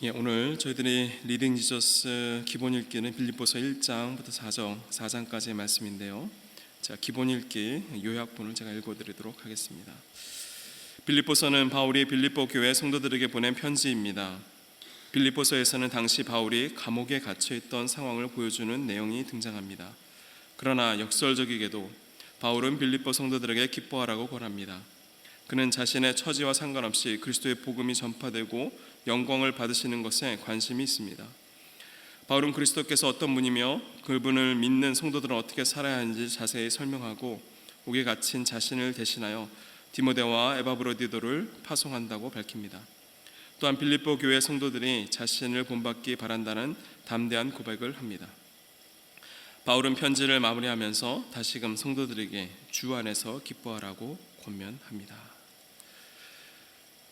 오늘 저희들이 리딩 지저스 기본 읽기는 빌립보서 1장부터 4장까지의 말씀인데요. 자, 기본 읽기 요약본을 제가 읽어드리도록 하겠습니다. 빌립보서는 바울이 빌립보 교회 성도들에게 보낸 편지입니다. 빌립보서에서는 당시 바울이 감옥에 갇혀있던 상황을 보여주는 내용이 등장합니다. 그러나 역설적이게도 바울은 빌립보 성도들에게 기뻐하라고 권합니다. 그는 자신의 처지와 상관없이 그리스도의 복음이 전파되고 영광을 받으시는 것에 관심이 있습니다. 바울은 그리스도께서 어떤 분이며 그분을 믿는 성도들은 어떻게 살아야 하는지 자세히 설명하고 옥에 갇힌 자신을 대신하여 디모데와 에바브로디도를 파송한다고 밝힙니다. 또한 빌립보 교회 성도들이 자신을 본받기 바란다는 담대한 고백을 합니다. 바울은 편지를 마무리하면서 다시금 성도들에게 주 안에서 기뻐하라고 권면합니다.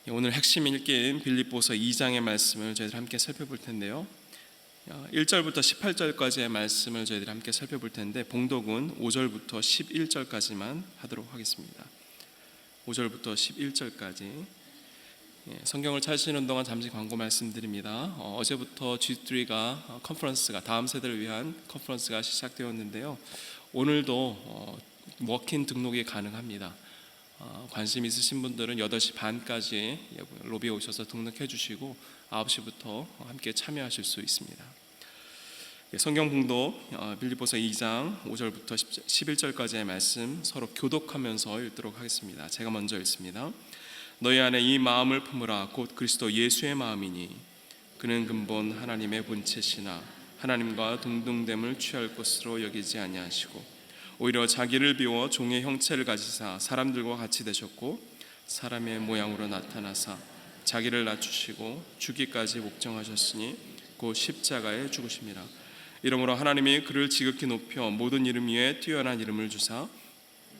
오늘 핵심 읽기인 빌립보서 2장의 말씀을 저희들 함께 살펴볼 텐데요. 1절부터 18절까지의 말씀을 저희들 함께 살펴볼 텐데 봉독은 5절부터 11절까지만 하도록 하겠습니다. 5절부터 11절까지. 성경을 찾으시는 동안 잠시 광고 말씀드립니다. 어제부터 G3가 컨퍼런스가 다음 세대를 위한 컨퍼런스가 시작되었는데요. 오늘도 워킹 등록이 가능합니다. 관심 있으신 분들은 8시 반까지 로비에 오셔서 등록해 주시고 9시부터 함께 참여하실 수 있습니다. 성경 봉독 빌립보서 2장 5절부터 11절까지의 말씀 서로 교독하면서 읽도록 하겠습니다. 제가 먼저 읽습니다. 너희 안에 이 마음을 품으라. 곧 그리스도 예수의 마음이니 그는 근본 하나님의 본체시나 하나님과 동등됨을 취할 것으로 여기지 아니하시고 오히려 자기를 비워 종의 형체를 가지사 사람들과 같이 되셨고 사람의 모양으로 나타나사 자기를 낮추시고 죽기까지 목정하셨으니 곧 십자가에 죽으심이라. 이러므로 하나님이 그를 지극히 높여 모든 이름 위에 뛰어난 이름을 주사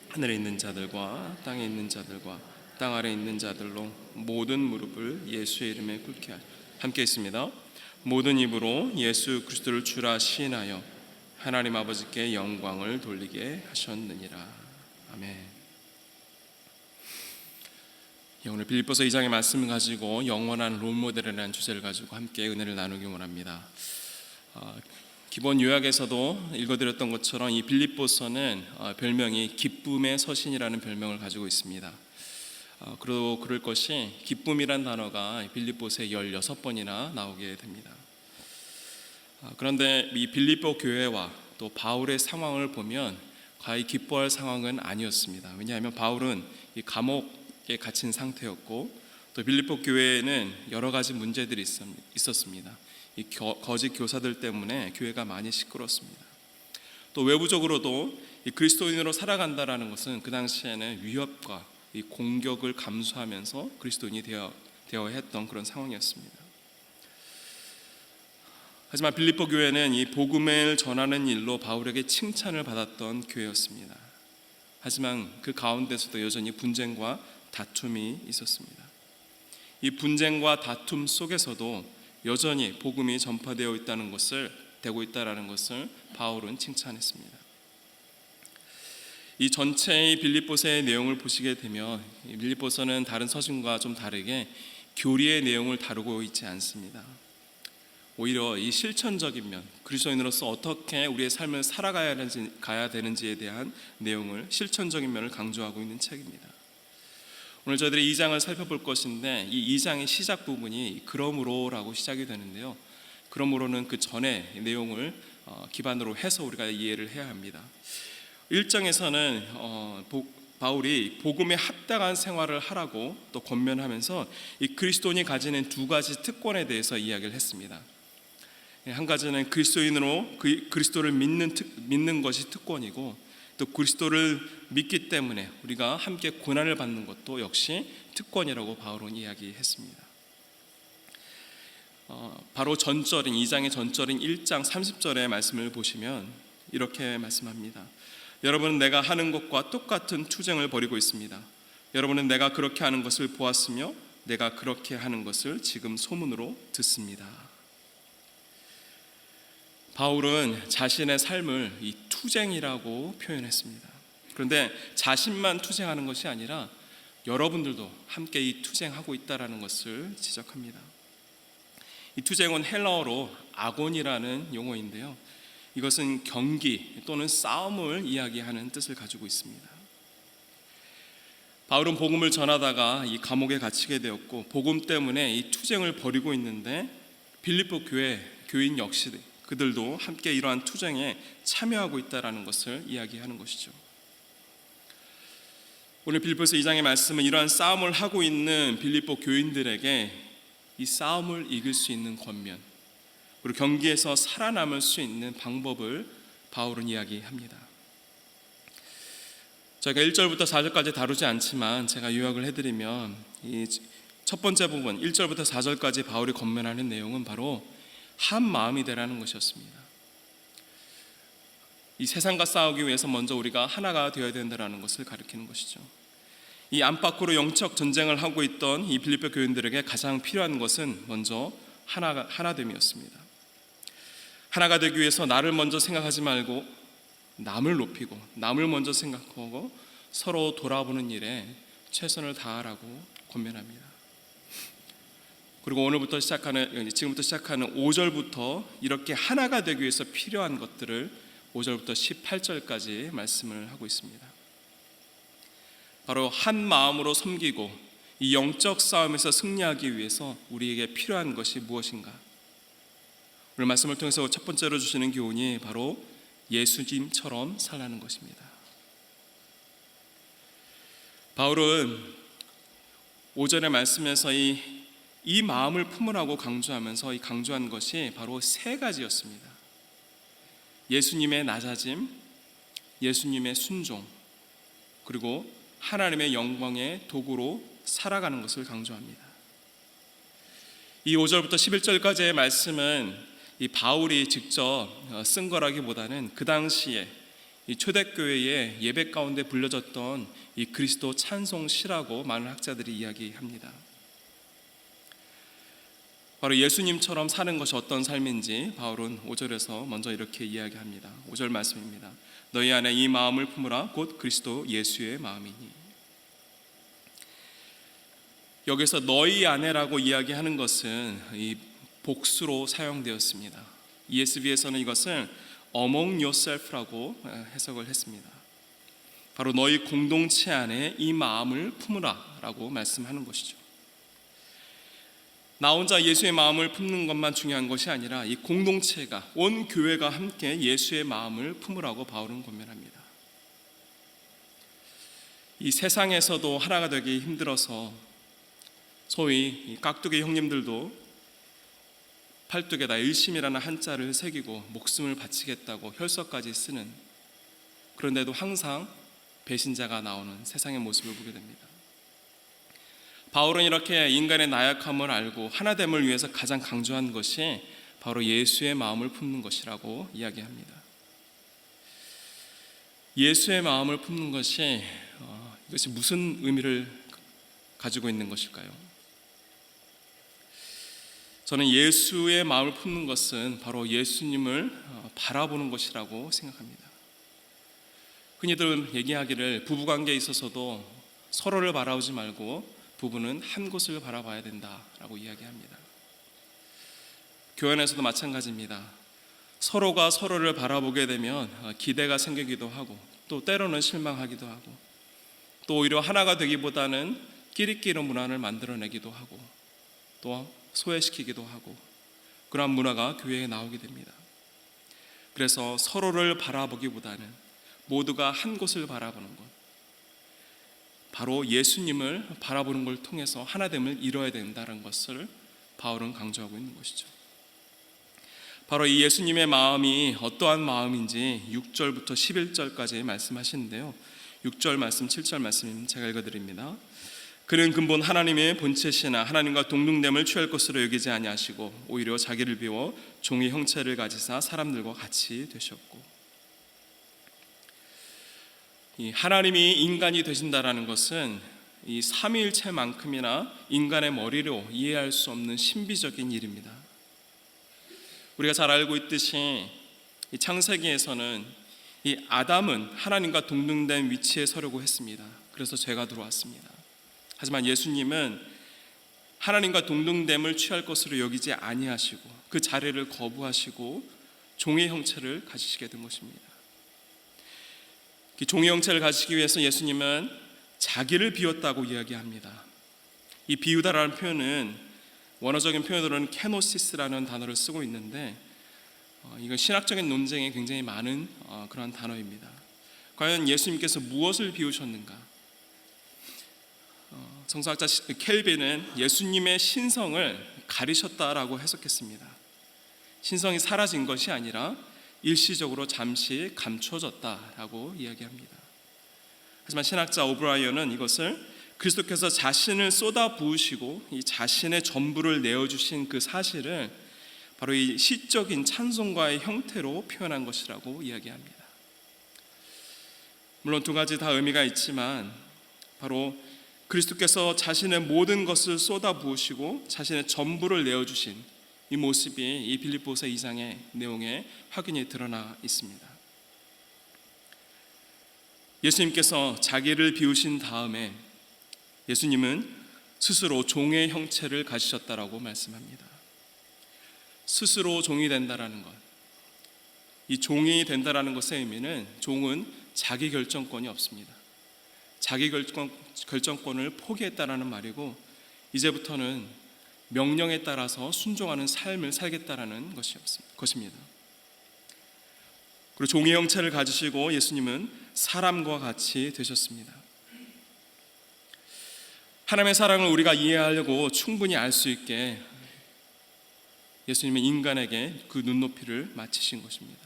하늘에 있는 자들과 땅에 있는 자들과 땅 아래 있는 자들로 모든 무릎을 예수의 이름에 꿇게 하여 함께 있습니다. 모든 입으로 예수 그리스도를 주라 시인하여 하나님 아버지께 영광을 돌리게 하셨느니라. 아멘. 오늘 빌립보서 2장의 말씀을 가지고 영원한 롤모델이라는 주제를 가지고 함께 은혜를 나누기 원합니다. 기본 요약에서도 읽어드렸던 것처럼 이 빌립보서는 별명이 기쁨의 서신이라는 별명을 가지고 있습니다. 그리고 그럴 것이 기쁨이란 단어가 빌립보서에 16번이나 나오게 됩니다. 그런데 이 빌립보 교회와 또 바울의 상황을 보면 과히 기뻐할 상황은 아니었습니다. 왜냐하면 바울은 이 감옥에 갇힌 상태였고 또 빌립보 교회에는 여러 가지 문제들이 있었습니다. 이 거짓 교사들 때문에 교회가 많이 시끄러웠습니다. 또 외부적으로도 이 그리스도인으로 살아간다라는 것은 그 당시에는 위협과 이 공격을 감수하면서 그리스도인이 되어야 했던 그런 상황이었습니다. 하지만 빌립보 교회는 이 복음을 전하는 일로 바울에게 칭찬을 받았던 교회였습니다. 하지만 그 가운데서도 여전히 분쟁과 다툼이 있었습니다. 이 분쟁과 다툼 속에서도 여전히 복음이 전파되고 있다는 것을 바울은 칭찬했습니다. 이 전체의 빌립보서의 내용을 보시게 되면 빌립보서는 다른 서신과 좀 다르게 교리의 내용을 다루고 있지 않습니다. 오히려 이 실천적인 면, 그리스도인으로서 어떻게 우리의 삶을 살아가야 되는지에 대한 내용을, 실천적인 면을 강조하고 있는 책입니다. 오늘 저희들이 2장을 살펴볼 것인데 이 2장의 시작 부분이 그러므로라고 시작이 되는데요. 그러므로는 그 전의 내용을 기반으로 해서 우리가 이해를 해야 합니다. 1장에서는 바울이 복음에 합당한 생활을 하라고 또 권면하면서 이 그리스도인이 가지는 두 가지 특권에 대해서 이야기를 했습니다. 한 가지는 그리스도인으로 그리스도를 믿는 것이 특권이고 또 그리스도를 믿기 때문에 우리가 함께 고난을 받는 것도 역시 특권이라고 바울은 이야기했습니다. 바로 전절인 2장의 전절인 1장 30절의 말씀을 보시면 이렇게 말씀합니다. 여러분은 내가 하는 것과 똑같은 투쟁을 벌이고 있습니다. 여러분은 내가 그렇게 하는 것을 보았으며 내가 그렇게 하는 것을 지금 소문으로 듣습니다. 바울은 자신의 삶을 이 투쟁이라고 표현했습니다. 그런데 자신만 투쟁하는 것이 아니라 여러분들도 함께 이 투쟁하고 있다는 것을 지적합니다. 이 투쟁은 헬라어로 아곤이라는 용어인데요, 이것은 경기 또는 싸움을 이야기하는 뜻을 가지고 있습니다. 바울은 복음을 전하다가 이 감옥에 갇히게 되었고, 복음 때문에 이 투쟁을 벌이고 있는데 빌립보 교회 교인 역시 그들도 함께 이러한 투쟁에 참여하고 있다는 것을 이야기하는 것이죠. 오늘 빌립보서 2장의 말씀은 이러한 싸움을 하고 있는 빌립보 교인들에게 이 싸움을 이길 수 있는 권면, 그리고 경기에서 살아남을 수 있는 방법을 바울은 이야기합니다. 저희가 1절부터 4절까지 다루지 않지만 제가 요약을 해드리면, 이 첫 번째 부분 1절부터 4절까지 바울이 권면하는 내용은 바로 한 마음이 되라는 것이었습니다. 이 세상과 싸우기 위해서 먼저 우리가 하나가 되어야 된다는 것을 가리키는 것이죠. 이 안팎으로 영적 전쟁을 하고 있던 이 빌립보 교인들에게 가장 필요한 것은 먼저 하나됨이었습니다. 하나가 되기 위해서 나를 먼저 생각하지 말고 남을 높이고, 남을 먼저 생각하고 서로 돌아보는 일에 최선을 다하라고 권면합니다. 그리고 지금부터 시작하는 5절부터 이렇게 하나가 되기 위해서 필요한 것들을 5절부터 18절까지 말씀을 하고 있습니다. 바로 한 마음으로 섬기고 이 영적 싸움에서 승리하기 위해서 우리에게 필요한 것이 무엇인가? 오늘 말씀을 통해서 첫 번째로 주시는 교훈이 바로 예수님처럼 살라는 것입니다. 바울은 5절의 말씀에서 이 마음을 품으라고 강조하면서 강조한 것이 바로 세 가지였습니다. 예수님의 낮아짐, 예수님의 순종, 그리고 하나님의 영광의 도구로 살아가는 것을 강조합니다. 이 5절부터 11절까지의 말씀은 이 바울이 직접 쓴 거라기보다는 그 당시에 이 초대교회의 예배 가운데 불려졌던 이 그리스도 찬송시라고 많은 학자들이 이야기합니다. 바로 예수님처럼 사는 것이 어떤 삶인지 바울은 5절에서 먼저 이렇게 이야기합니다. 5절 말씀입니다. 너희 안에 이 마음을 품으라, 곧 그리스도 예수의 마음이니. 여기서 너희 안에라고 이야기하는 것은 이 복수로 사용되었습니다. ESV에서는 이것을 among yourself라고 해석을 했습니다. 바로 너희 공동체 안에 이 마음을 품으라 라고 말씀하는 것이죠. 나 혼자 예수의 마음을 품는 것만 중요한 것이 아니라 이 공동체가, 온 교회가 함께 예수의 마음을 품으라고 바울은 권면합니다. 이 세상에서도 하나가 되기 힘들어서 소위 깍두기 형님들도 팔뚝에다 일심이라는 한자를 새기고 목숨을 바치겠다고 혈서까지 쓰는, 그런데도 항상 배신자가 나오는 세상의 모습을 보게 됩니다. 바울은 이렇게 인간의 나약함을 알고 하나됨을 위해서 가장 강조한 것이 바로 예수의 마음을 품는 것이라고 이야기합니다. 예수의 마음을 품는 것이 이것이 무슨 의미를 가지고 있는 것일까요? 저는 예수의 마음을 품는 것은 바로 예수님을 바라보는 것이라고 생각합니다. 흔히들 얘기하기를 부부관계에 있어서도 서로를 바라보지 말고 부부는 한 곳을 바라봐야 된다라고 이야기합니다. 교회 안에서도 마찬가지입니다. 서로가 서로를 바라보게 되면 기대가 생기기도 하고, 또 때로는 실망하기도 하고, 또 오히려 하나가 되기보다는 끼리끼리 문화를 만들어내기도 하고, 또 소외시키기도 하고, 그러한 문화가 교회에 나오게 됩니다. 그래서 서로를 바라보기보다는 모두가 한 곳을 바라보는 것, 바로 예수님을 바라보는 걸 통해서 하나됨을 이뤄야 된다는 것을 바울은 강조하고 있는 것이죠. 바로 이 예수님의 마음이 어떠한 마음인지 6절부터 11절까지 말씀하시는데요, 6절 말씀, 7절 말씀 제가 읽어드립니다. 그는 근본 하나님의 본체시나 하나님과 동등됨을 취할 것으로 여기지 아니하시고 오히려 자기를 비워 종의 형체를 가지사 사람들과 같이 되셨고. 이 하나님이 인간이 되신다라는 것은 이 삼위일체만큼이나 인간의 머리로 이해할 수 없는 신비적인 일입니다. 우리가 잘 알고 있듯이 이 창세기에서는 이 아담은 하나님과 동등된 위치에 서려고 했습니다. 그래서 죄가 들어왔습니다. 하지만 예수님은 하나님과 동등됨을 취할 것으로 여기지 아니하시고 그 자리를 거부하시고 종의 형체를 가지시게 된 것입니다. 종의 형체를 가지시기 위해서 예수님은 자기를 비웠다고 이야기합니다. 이 비우다라는 표현은 원어적인 표현으로는 케노시스라는 단어를 쓰고 있는데 이건 신학적인 논쟁에 굉장히 많은 그런 단어입니다. 과연 예수님께서 무엇을 비우셨는가? 성서학자 켈빈은 예수님의 신성을 가리셨다라고 해석했습니다. 신성이 사라진 것이 아니라 일시적으로 잠시 감춰졌다라고 이야기합니다. 하지만 신학자 오브라이언은 이것을 그리스도께서 자신을 쏟아 부으시고 이 자신의 전부를 내어주신 그 사실을 바로 이 시적인 찬송가의 형태로 표현한 것이라고 이야기합니다. 물론 두 가지 다 의미가 있지만 바로 그리스도께서 자신의 모든 것을 쏟아 부으시고 자신의 전부를 내어주신 이 모습이 이 빌립보서 2장의 내용에 확연히 드러나 있습니다. 예수님께서 자기를 비우신 다음에 예수님은 스스로 종의 형체를 가지셨다라고 말씀합니다. 스스로 종이 된다라는 것, 이 종이 된다라는 것의 의미는 종은 자기 결정권이 없습니다. 자기 결정권을 포기했다라는 말이고 이제부터는 명령에 따라서 순종하는 삶을 살겠다라는 것입니다. 그리고 종의 형체를 가지시고 예수님은 사람과 같이 되셨습니다. 하나님의 사랑을 우리가 이해하려고 충분히 알 수 있게 예수님은 인간에게 그 눈높이를 맞추신 것입니다.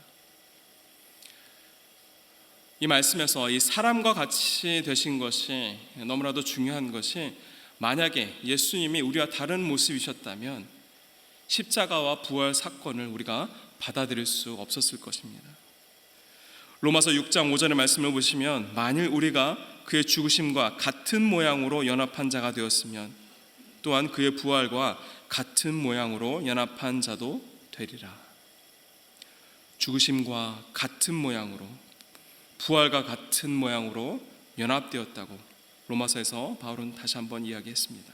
이 말씀에서 이 사람과 같이 되신 것이 너무나도 중요한 것이 만약에 예수님이 우리와 다른 모습이셨다면 십자가와 부활 사건을 우리가 받아들일 수 없었을 것입니다. 로마서 6장 5절의 말씀을 보시면 만일 우리가 그의 죽으심과 같은 모양으로 연합한 자가 되었으면 또한 그의 부활과 같은 모양으로 연합한 자도 되리라. 죽으심과 같은 모양으로 부활과 같은 모양으로 연합되었다고 로마서에서 바울은 다시 한번 이야기했습니다.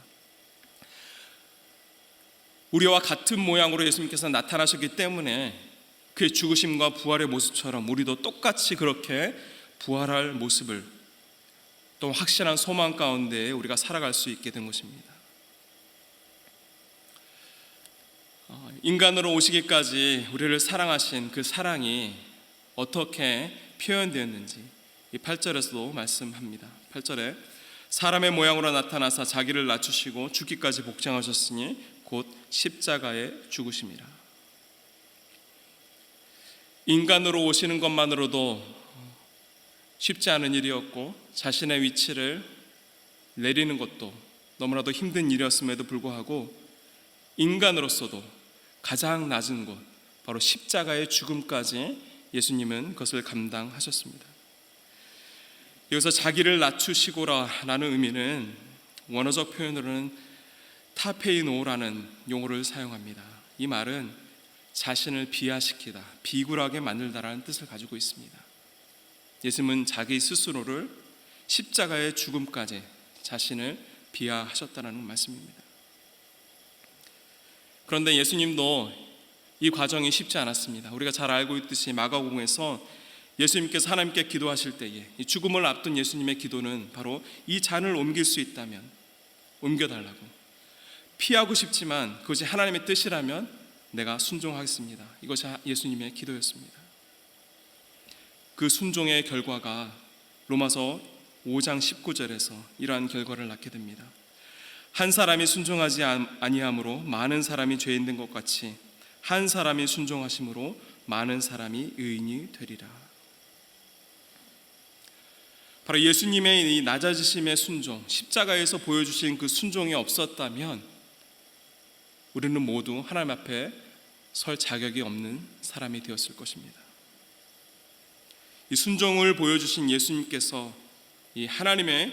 우리와 같은 모양으로 예수님께서 나타나셨기 때문에 그의 죽으심과 부활의 모습처럼 우리도 똑같이 그렇게 부활할 모습을 또 확실한 소망 가운데 우리가 살아갈 수 있게 된 것입니다. 인간으로 오시기까지 우리를 사랑하신 그 사랑이 어떻게 표현되었는지 이 8절에서도 말씀합니다. 8절에 사람의 모양으로 나타나사 자기를 낮추시고 죽기까지 복장하셨으니 곧 십자가에 죽으심이라. 인간으로 오시는 것만으로도 쉽지 않은 일이었고 자신의 위치를 내리는 것도 너무나도 힘든 일이었음에도 불구하고 인간으로서도 가장 낮은 곳 바로 십자가의 죽음까지 예수님은 그것을 감당하셨습니다. 여기서 자기를 낮추시고라라는 의미는 원어적 표현으로는 타페이노라는 용어를 사용합니다. 이 말은 자신을 비하시키다, 비굴하게 만들다라는 뜻을 가지고 있습니다. 예수님은 자기 스스로를 십자가의 죽음까지 자신을 비하하셨다는 말씀입니다. 그런데 예수님도 이 과정이 쉽지 않았습니다. 우리가 잘 알고 있듯이 마가복음에서 예수님께서 하나님께 기도하실 때에 이 죽음을 앞둔 예수님의 기도는 바로 이 잔을 옮길 수 있다면 옮겨달라고, 피하고 싶지만 그것이 하나님의 뜻이라면 내가 순종하겠습니다. 이것이 예수님의 기도였습니다. 그 순종의 결과가 로마서 5장 19절에서 이러한 결과를 낳게 됩니다. 한 사람이 순종하지 아니함으로 많은 사람이 죄인 된 것 같이 한 사람이 순종하심으로 많은 사람이 의인이 되리라. 바로 예수님의 이 낮아지심의 순종, 십자가에서 보여주신 그 순종이 없었다면 우리는 모두 하나님 앞에 설 자격이 없는 사람이 되었을 것입니다. 이 순종을 보여주신 예수님께서 이 하나님의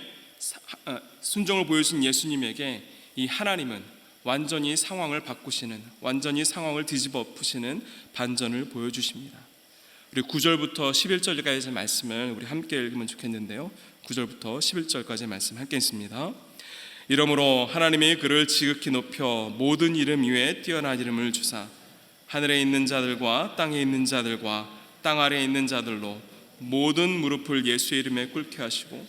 순종을 보여주신 예수님에게 이 하나님은 완전히 상황을 바꾸시는, 완전히 상황을 뒤집어 엎으시는 반전을 보여주십니다. 우리 9절부터 11절까지의 말씀을 우리 함께 읽으면 좋겠는데요. 9절부터 11절까지의 말씀 함께 읽습니다. 이러므로 하나님이 그를 지극히 높여 모든 이름 위에 뛰어난 이름을 주사 하늘에 있는 자들과 땅에 있는 자들과 땅 아래에 있는 자들로 모든 무릎을 예수의 이름에 꿇게 하시고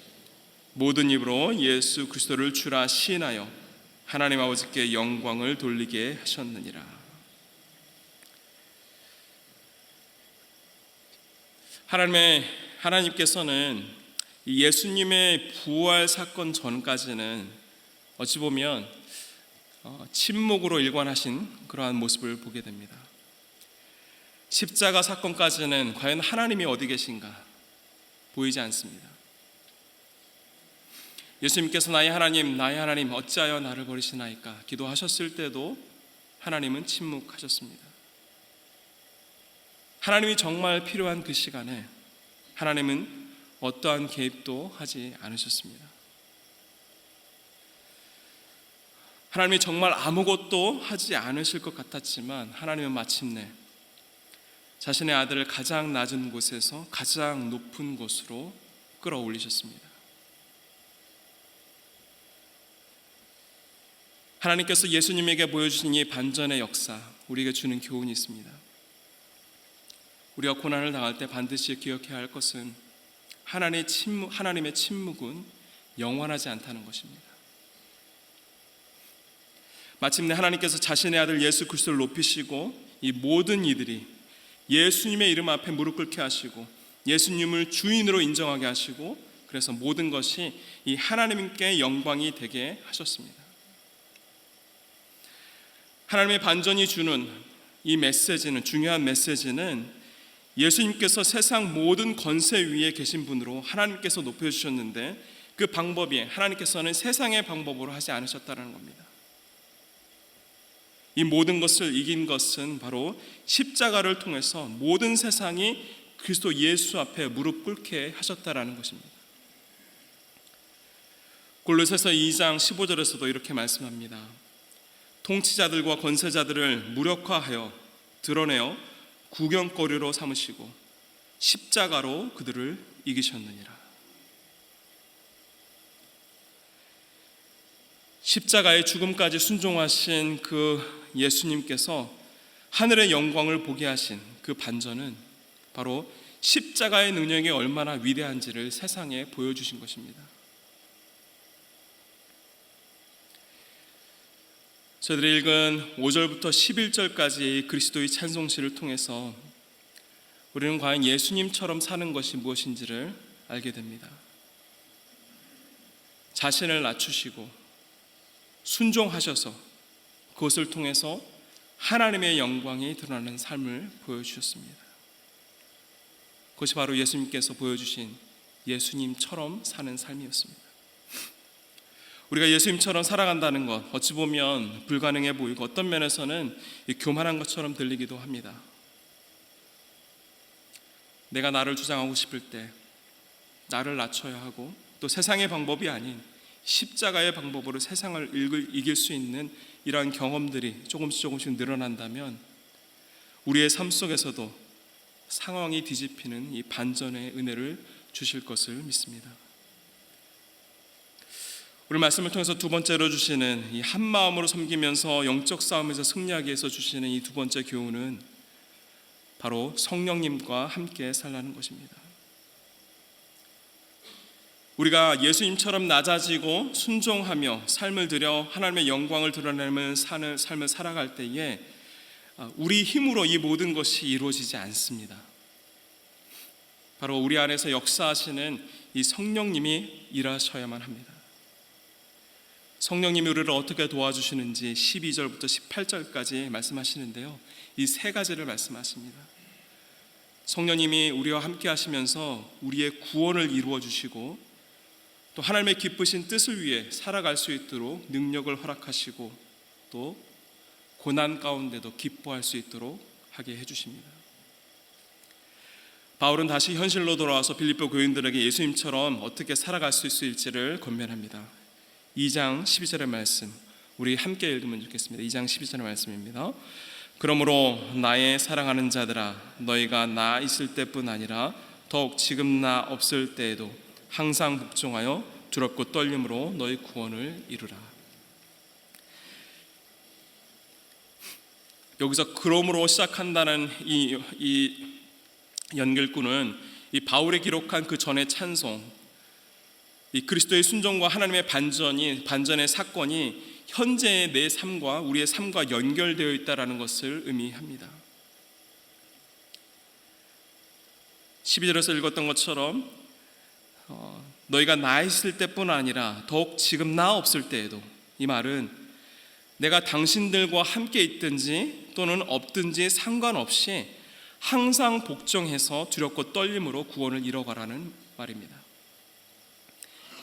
모든 입으로 예수 그리스도를 주라 시인하여 하나님 아버지께 영광을 돌리게 하셨느니라. 하나님께서는 예수님의 부활 사건 전까지는 어찌 보면 침묵으로 일관하신 그러한 모습을 보게 됩니다. 십자가 사건까지는 과연 하나님이 어디 계신가 보이지 않습니다. 예수님께서 나의 하나님 어찌하여 나를 버리시나이까 기도하셨을 때도 하나님은 침묵하셨습니다. 하나님이 정말 필요한 그 시간에 하나님은 어떠한 개입도 하지 않으셨습니다. 하나님이 정말 아무것도 하지 않으실 것 같았지만 하나님은 마침내 자신의 아들을 가장 낮은 곳에서 가장 높은 곳으로 끌어올리셨습니다. 하나님께서 예수님에게 보여주신 이 반전의 역사, 우리에게 주는 교훈이 있습니다. 우리가 고난을 당할 때 반드시 기억해야 할 것은 하나님의 침묵은 영원하지 않다는 것입니다. 마침내 하나님께서 자신의 아들 예수 그리스도를 높이시고 이 모든 이들이 예수님의 이름 앞에 무릎 꿇게 하시고 예수님을 주인으로 인정하게 하시고 그래서 모든 것이 이 하나님께 영광이 되게 하셨습니다. 하나님의 반전이 주는 이 메시지는, 중요한 메시지는 예수님께서 세상 모든 권세 위에 계신 분으로 하나님께서 높여주셨는데 그 방법이 하나님께서는 세상의 방법으로 하지 않으셨다는 겁니다. 이 모든 것을 이긴 것은 바로 십자가를 통해서 모든 세상이 그리스도 예수 앞에 무릎 꿇게 하셨다라는 것입니다. 골로새서 2장 15절에서도 이렇게 말씀합니다. 통치자들과 권세자들을 무력화하여 드러내어 구경거리로 삼으시고 십자가로 그들을 이기셨느니라. 십자가의 죽음까지 순종하신 그 예수님께서 하늘의 영광을 보게 하신 그 반전은 바로 십자가의 능력이 얼마나 위대한지를 세상에 보여주신 것입니다. 저희들이 읽은 5절부터 11절까지의 그리스도의 찬송시를 통해서 우리는 과연 예수님처럼 사는 것이 무엇인지를 알게 됩니다. 자신을 낮추시고 순종하셔서 그것을 통해서 하나님의 영광이 드러나는 삶을 보여주셨습니다. 그것이 바로 예수님께서 보여주신 예수님처럼 사는 삶이었습니다. 우리가 예수님처럼 살아간다는 것 어찌 보면 불가능해 보이고 어떤 면에서는 교만한 것처럼 들리기도 합니다. 내가 나를 주장하고 싶을 때 나를 낮춰야 하고 또 세상의 방법이 아닌 십자가의 방법으로 세상을 이길 수 있는 이러한 경험들이 조금씩 늘어난다면 우리의 삶 속에서도 상황이 뒤집히는 이 반전의 은혜를 주실 것을 믿습니다. 오늘 말씀을 통해서 두 번째로 주시는 이 한 마음으로 섬기면서 영적 싸움에서 승리하기 위해서 주시는 이 두 번째 교훈은 바로 성령님과 함께 살라는 것입니다. 우리가 예수님처럼 낮아지고 순종하며 삶을 들여 하나님의 영광을 드러내는 삶을 살아갈 때에 우리 힘으로 이 모든 것이 이루어지지 않습니다. 바로 우리 안에서 역사하시는 이 성령님이 일하셔야만 합니다. 성령님이 우리를 어떻게 도와주시는지 12절부터 18절까지 말씀하시는데요, 이 세 가지를 말씀하십니다. 성령님이 우리와 함께 하시면서 우리의 구원을 이루어 주시고 또 하나님의 기쁘신 뜻을 위해 살아갈 수 있도록 능력을 허락하시고 또 고난 가운데도 기뻐할 수 있도록 하게 해주십니다. 바울은 다시 현실로 돌아와서 빌립보 교인들에게 예수님처럼 어떻게 살아갈 수 있을지를 권면합니다. 2장 12절의 말씀 우리 함께 읽으면 좋겠습니다. 2장 12절의 말씀입니다. 그러므로 나의 사랑하는 자들아, 너희가 나 있을 때뿐 아니라 더욱 지금 나 없을 때에도 항상 복종하여 두렵고 떨림으로 너희 구원을 이루라. 여기서 그러므로 시작한다는 이 연결구는 이 바울이 기록한 그 전의 찬송, 이 그리스도의 순종과 하나님의 반전의 사건이 현재의 내 삶과 우리의 삶과 연결되어 있다는 것을 의미합니다. 12절에서 읽었던 것처럼 너희가 나 있을 때뿐 아니라 더욱 지금 나 없을 때에도, 이 말은 내가 당신들과 함께 있든지 또는 없든지 상관없이 항상 복종해서 두렵고 떨림으로 구원을 이뤄가라는 말입니다.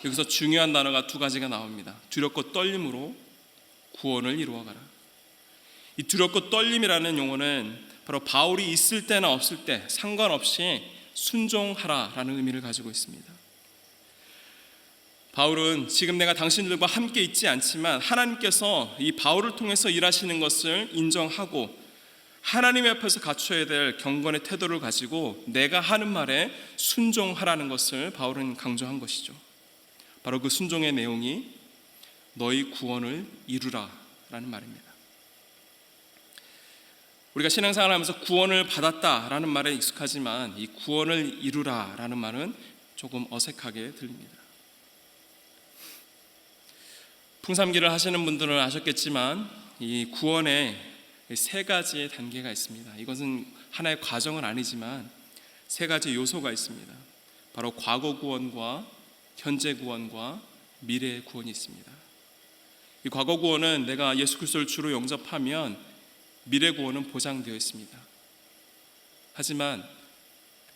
여기서 중요한 단어가 두 가지가 나옵니다. 두렵고 떨림으로 구원을 이루어가라. 이 두렵고 떨림이라는 용어는 바로 바울이 있을 때나 없을 때 상관없이 순종하라라는 의미를 가지고 있습니다. 바울은 지금 내가 당신들과 함께 있지 않지만 하나님께서 이 바울을 통해서 일하시는 것을 인정하고 하나님 앞에서 갖춰야 될 경건의 태도를 가지고 내가 하는 말에 순종하라는 것을 바울은 강조한 것이죠. 바로 그 순종의 내용이 너희 구원을 이루라 라는 말입니다. 우리가 신앙생활을 하면서 구원을 받았다라는 말에 익숙하지만 이 구원을 이루라 라는 말은 조금 어색하게 들립니다. 풍삼기를 하시는 분들은 아셨겠지만 이 구원에 세 가지의 단계가 있습니다. 이것은 하나의 과정은 아니지만 세 가지 요소가 있습니다. 바로 과거 구원과 현재 구원과 미래의 구원이 있습니다. 이 과거 구원은 내가 예수 그리스도를 주로 영접하면 미래 구원은 보장되어 있습니다. 하지만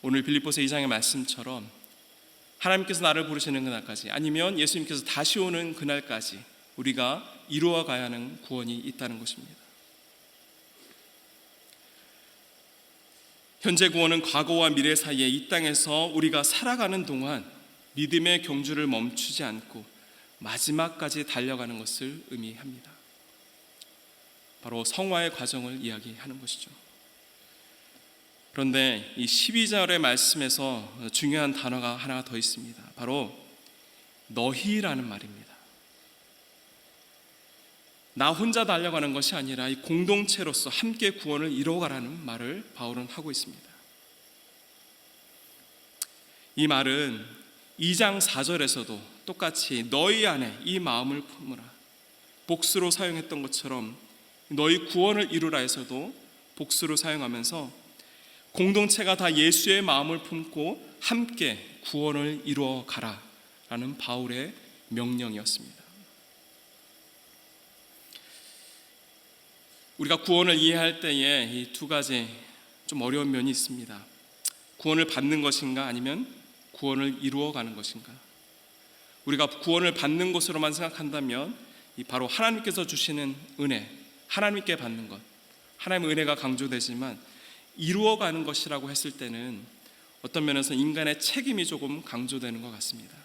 오늘 빌립보서 2장의 말씀처럼 하나님께서 나를 부르시는 그날까지, 아니면 예수님께서 다시 오는 그날까지 우리가 이루어 가야 하는 구원이 있다는 것입니다. 현재 구원은 과거와 미래 사이에 이 땅에서 우리가 살아가는 동안 믿음의 경주를 멈추지 않고 마지막까지 달려가는 것을 의미합니다. 바로 성화의 과정을 이야기하는 것이죠. 그런데 이 12절의 말씀에서 중요한 단어가 하나 더 있습니다. 바로 너희라는 말입니다. 나 혼자 달려가는 것이 아니라 이 공동체로서 함께 구원을 이루어가라는 말을 바울은 하고 있습니다. 이 말은 2장 4절에서도 똑같이 너희 안에 이 마음을 품으라, 복수로 사용했던 것처럼 너희 구원을 이루라에서도 복수로 사용하면서 공동체가 다 예수의 마음을 품고 함께 구원을 이루어 가라라는 바울의 명령이었습니다. 우리가 구원을 이해할 때에 이 두 가지 좀 어려운 면이 있습니다. 구원을 받는 것인가 아니면 구원을 이루어가는 것인가. 우리가 구원을 받는 것으로만 생각한다면 바로 하나님께서 주시는 은혜, 하나님께 받는 것, 하나님의 은혜가 강조되지만 이루어가는 것이라고 했을 때는 어떤 면에서 인간의 책임이 조금 강조되는 것 같습니다.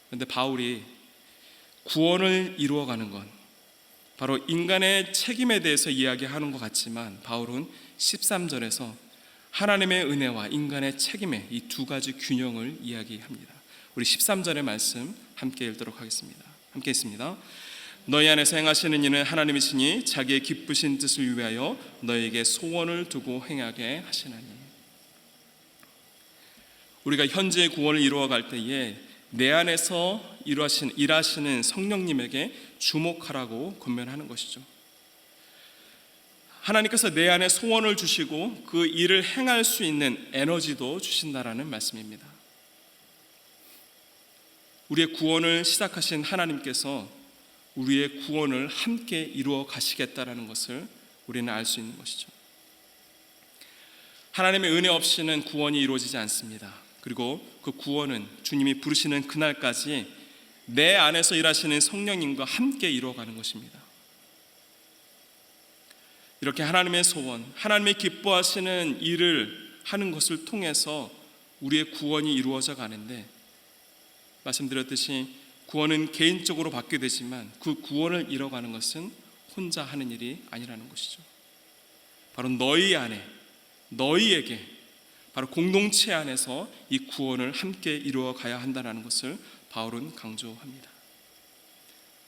그런데 바울이 구원을 이루어가는 것, 바로 인간의 책임에 대해서 이야기하는 것 같지만 바울은 13절에서 하나님의 은혜와 인간의 책임의 이 두 가지 균형을 이야기합니다. 우리 13절의 말씀 함께 읽도록 하겠습니다. 함께 읽습니다. 너희 안에서 행하시는 이는 하나님이시니 자기의 기쁘신 뜻을 위하여 너희에게 소원을 두고 행하게 하시나니. 우리가 현재 구원을 이루어갈 때에 내 안에서 일하시는 성령님에게 주목하라고 권면하는 것이죠. 하나님께서 내 안에 소원을 주시고 그 일을 행할 수 있는 에너지도 주신다라는 말씀입니다. 우리의 구원을 시작하신 하나님께서 우리의 구원을 함께 이루어 가시겠다라는 것을 우리는 알 수 있는 것이죠. 하나님의 은혜 없이는 구원이 이루어지지 않습니다. 그리고 그 구원은 주님이 부르시는 그날까지 내 안에서 일하시는 성령님과 함께 이루어가는 것입니다. 이렇게 하나님의 소원, 하나님의 기뻐하시는 일을 하는 것을 통해서 우리의 구원이 이루어져 가는데, 말씀드렸듯이 구원은 개인적으로 받게 되지만 그 구원을 이뤄가는 것은 혼자 하는 일이 아니라는 것이죠. 바로 너희 안에, 너희에게, 바로 공동체 안에서 이 구원을 함께 이루어 가야 한다는 것을 바울은 강조합니다.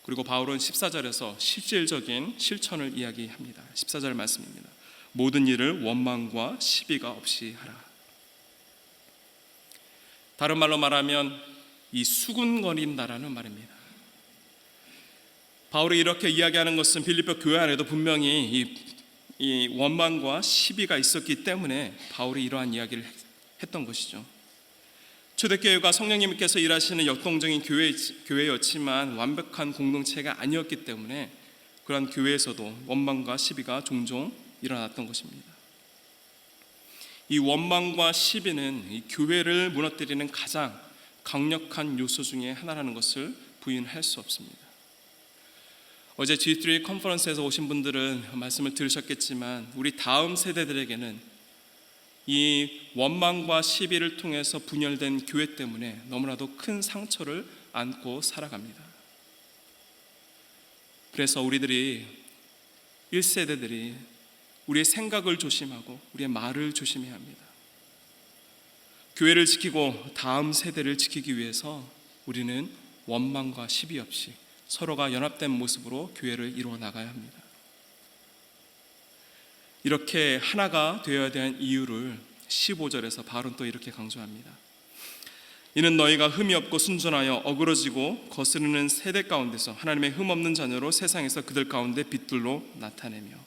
그리고 바울은 14절에서 실질적인 실천을 이야기합니다. 14절 말씀입니다. 모든 일을 원망과 시비가 없이 하라. 다른 말로 말하면 이 수군거린다라는 말입니다. 바울이 이렇게 이야기하는 것은 빌립보 교회 안에도 분명히 이 원망과 시비가 있었기 때문에 바울이 이러한 이야기를 했던 것이죠. 초대교회가 성령님께서 일하시는 역동적인 교회였지만 완벽한 공동체가 아니었기 때문에 그러한 교회에서도 원망과 시비가 종종 일어났던 것입니다. 이 원망과 시비는 이 교회를 무너뜨리는 가장 강력한 요소 중에 하나라는 것을 부인할 수 없습니다. 어제 G3 컨퍼런스에서 오신 분들은 말씀을 들으셨겠지만 우리 다음 세대들에게는 이 원망과 시비를 통해서 분열된 교회 때문에 너무나도 큰 상처를 안고 살아갑니다. 그래서 우리들이 1세대들이 우리의 생각을 조심하고 우리의 말을 조심해야 합니다. 교회를 지키고 다음 세대를 지키기 위해서 우리는 원망과 시비 없이 서로가 연합된 모습으로 교회를 이루어 나가야 합니다. 이렇게 하나가 되어야 되는 이유를 15절에서 바울은 또 이렇게 강조합니다. 이는 너희가 흠이 없고 순전하여 어그러지고 거스르는 세대 가운데서 하나님의 흠 없는 자녀로 세상에서 그들 가운데 빛들로 나타내며,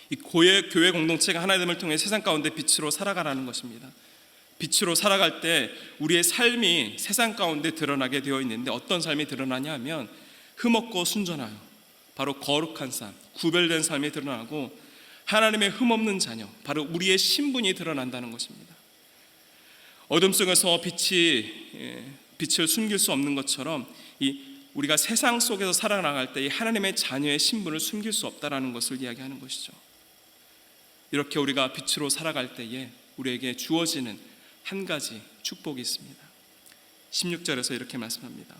이 교회 공동체가 하나됨을 통해 세상 가운데 빛으로 살아가라는 것입니다. 빛으로 살아갈 때 우리의 삶이 세상 가운데 드러나게 되어 있는데 어떤 삶이 드러나냐 하면 흠없고 순전하여 바로 거룩한 삶, 구별된 삶이 드러나고 하나님의 흠없는 자녀, 바로 우리의 신분이 드러난다는 것입니다. 어둠 속에서 빛을 숨길 수 없는 것처럼 우리가 세상 속에서 살아나갈 때 이 하나님의 자녀의 신분을 숨길 수 없다는 것을 이야기하는 것이죠. 이렇게 우리가 빛으로 살아갈 때에 우리에게 주어지는 한 가지 축복이 있습니다. 16절에서 이렇게 말씀합니다.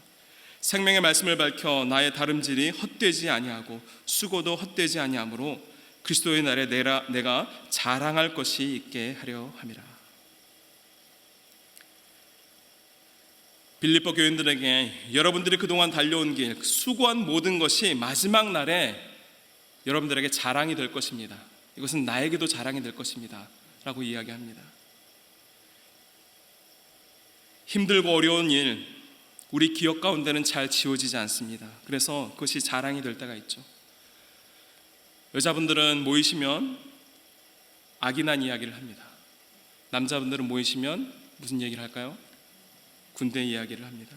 생명의 말씀을 밝혀 나의 다름질이 헛되지 아니하고 수고도 헛되지 아니하므로 그리스도의 날에 내가 자랑할 것이 있게 하려 함이라. 빌립보 교인들에게 여러분들이 그동안 달려온 길, 수고한 모든 것이 마지막 날에 여러분들에게 자랑이 될 것입니다. 이것은 나에게도 자랑이 될 것입니다 라고 이야기합니다. 힘들고 어려운 일, 우리 기억 가운데는 잘 지워지지 않습니다. 그래서 그것이 자랑이 될 때가 있죠. 여자분들은 모이시면 아기난 이야기를 합니다. 남자분들은 모이시면 무슨 얘기를 할까요? 군대 이야기를 합니다.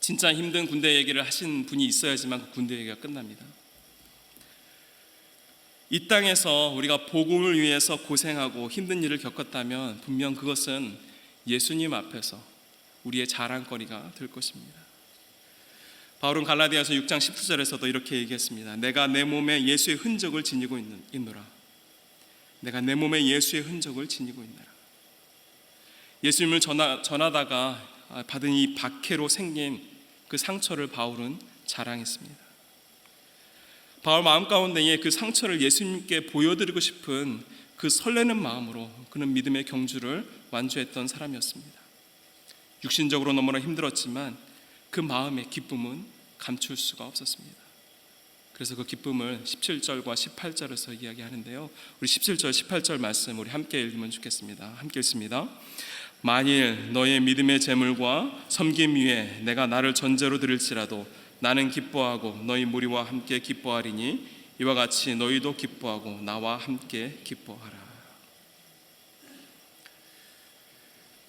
진짜 힘든 군대 얘기를 하신 분이 있어야지만 그 군대 얘기가 끝납니다. 이 땅에서 우리가 복음을 위해서 고생하고 힘든 일을 겪었다면 분명 그것은 예수님 앞에서 우리의 자랑거리가 될 것입니다. 바울은 갈라디아서 6장 17절에서도 이렇게 얘기했습니다. 내가 내 몸에 예수의 흔적을 지니고 있노라. 내가 내 몸에 예수의 흔적을 지니고 있노라. 예수님을 전하다가 받은 이 박해로 생긴 그 상처를 바울은 자랑했습니다. 바울 마음 가운데에 그 상처를 예수님께 보여드리고 싶은 그 설레는 마음으로 그는 믿음의 경주를 완주했던 사람이었습니다. 육신적으로 너무나 힘들었지만 그 마음의 기쁨은 감출 수가 없었습니다. 그래서 그 기쁨을 17절과 18절에서 이야기하는데요. 우리 17절, 18절 말씀 우리 함께 읽으면 좋겠습니다. 함께 읽습니다. 만일 너의 믿음의 재물과 섬김 위에 내가 나를 전제로 드릴지라도 나는 기뻐하고 너희 무리와 함께 기뻐하리니 이와 같이 너희도 기뻐하고 나와 함께 기뻐하라.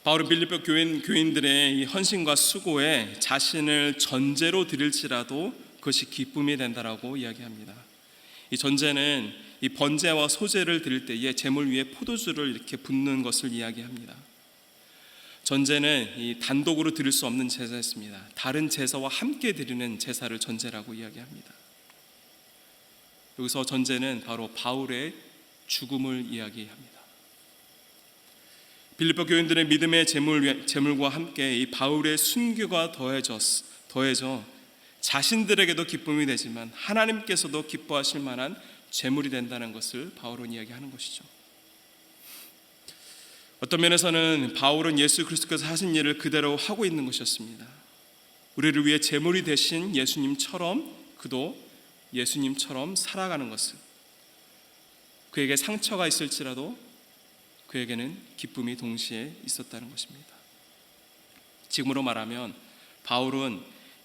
바울은 빌립보 교인들의 이 헌신과 수고에 자신을 전제로 드릴지라도 그것이 기쁨이 된다라고 이야기합니다. 이 전제는 이 번제와 소제를 드릴 때에 제물 위에 포도주를 이렇게 붓는 것을 이야기합니다. 전제는 이 단독으로 드릴 수 없는 제사였습니다. 다른 제사와 함께 드리는 제사를 전제라고 이야기합니다. 여기서 전제는 바로 바울의 죽음을 이야기합니다. 빌립보 교인들의 믿음의 재물과 함께 이 바울의 순교가 더해져 자신들에게도 기쁨이 되지만 하나님께서도 기뻐하실 만한 재물이 된다는 것을 바울은 이야기하는 것이죠. 어떤 면에서는 바울은 예수 그리스도께서 하신 일을 그대로 하고 있는 것이었습니다. 우리를 위해 제물이 되신 예수님처럼 그도 예수님처럼 살아가는 것을, 그에게 상처가 있을지라도 그에게는 기쁨이 동시에 있었다는 것입니다. 지금으로 말하면 바울은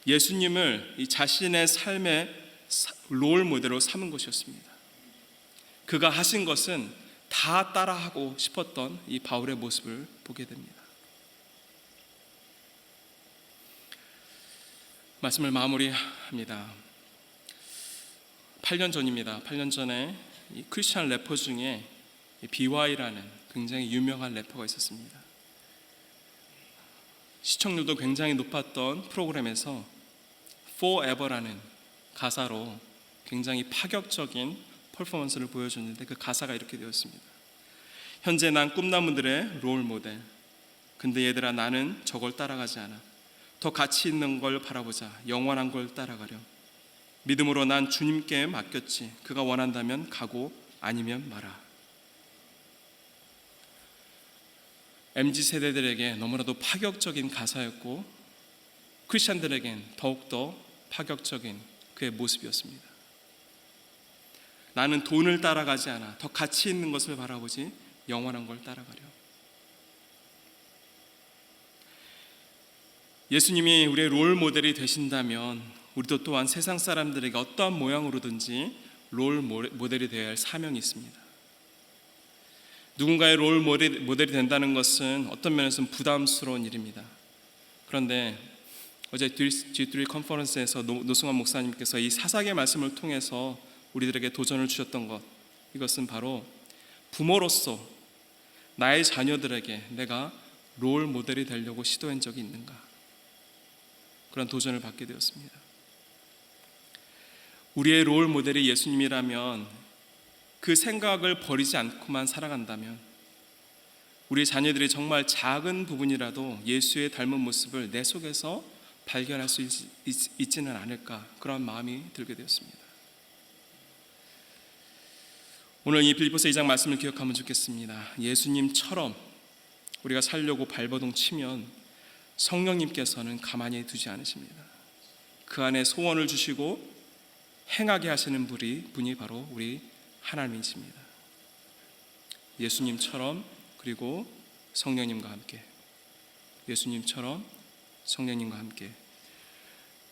예수님을 이 자신의 삶의 롤 모델로 삼은 것이었습니다. 그가 하신 것은 다 따라하고 싶었던 이 바울의 모습을 보게 됩니다. 말씀을 마무리합니다. 8년 전입니다. 8년 전에 이 크리스찬 래퍼 중에 BY라는 굉장히 유명한 래퍼가 있었습니다. 시청률도 굉장히 높았던 프로그램에서 Forever라는 가사로 굉장히 파격적인 퍼포먼스를 보여줬는데, 그 가사가 이렇게 되었습니다. 현재 난 꿈나무들의 롤 모델, 근데 얘들아 나는 저걸 따라가지 않아. 더 가치 있는 걸 바라보자. 영원한 걸 따라가렴. 믿음으로 난 주님께 맡겼지. 그가 원한다면 가고 아니면 마라. MZ세대들에게 너무나도 파격적인 가사였고 크리스찬들에겐 더욱더 파격적인 그의 모습이었습니다. 나는 돈을 따라가지 않아. 더 가치 있는 것을 바라보지. 영원한 걸 따라가려. 예수님이 우리의 롤 모델이 되신다면 우리도 또한 세상 사람들에게 어떠한 모양으로든지 롤 모델이 되어야 할 사명이 있습니다. 누군가의 롤 모델이 된다는 것은 어떤 면에서는 부담스러운 일입니다. 그런데 어제 G3 컨퍼런스에서 노승환 목사님께서 이 사사기의 말씀을 통해서 우리들에게 도전을 주셨던 것, 이것은 바로 부모로서 나의 자녀들에게 내가 롤 모델이 되려고 시도한 적이 있는가, 그런 도전을 받게 되었습니다. 우리의 롤 모델이 예수님이라면 그 생각을 버리지 않고만 살아간다면 우리 자녀들이 정말 작은 부분이라도 예수의 닮은 모습을 내 속에서 발견할 수 있지는 않을까, 그런 마음이 들게 되었습니다. 오늘 이 빌립보서 2장 말씀을 기억하면 좋겠습니다. 예수님처럼 우리가 살려고 발버둥 치면 성령님께서는 가만히 두지 않으십니다. 그 안에 소원을 주시고 행하게 하시는 분이 바로 우리 하나님이십니다. 예수님처럼, 그리고 성령님과 함께, 예수님처럼 성령님과 함께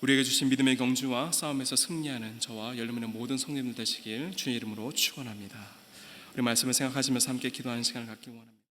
우리에게 주신 믿음의 경주와 싸움에서 승리하는 저와 여러분의 모든 성도님들 되시길 주의 이름으로 축원합니다. 우리 말씀을 생각하시면서 함께 기도하는 시간을 갖기 원합니다.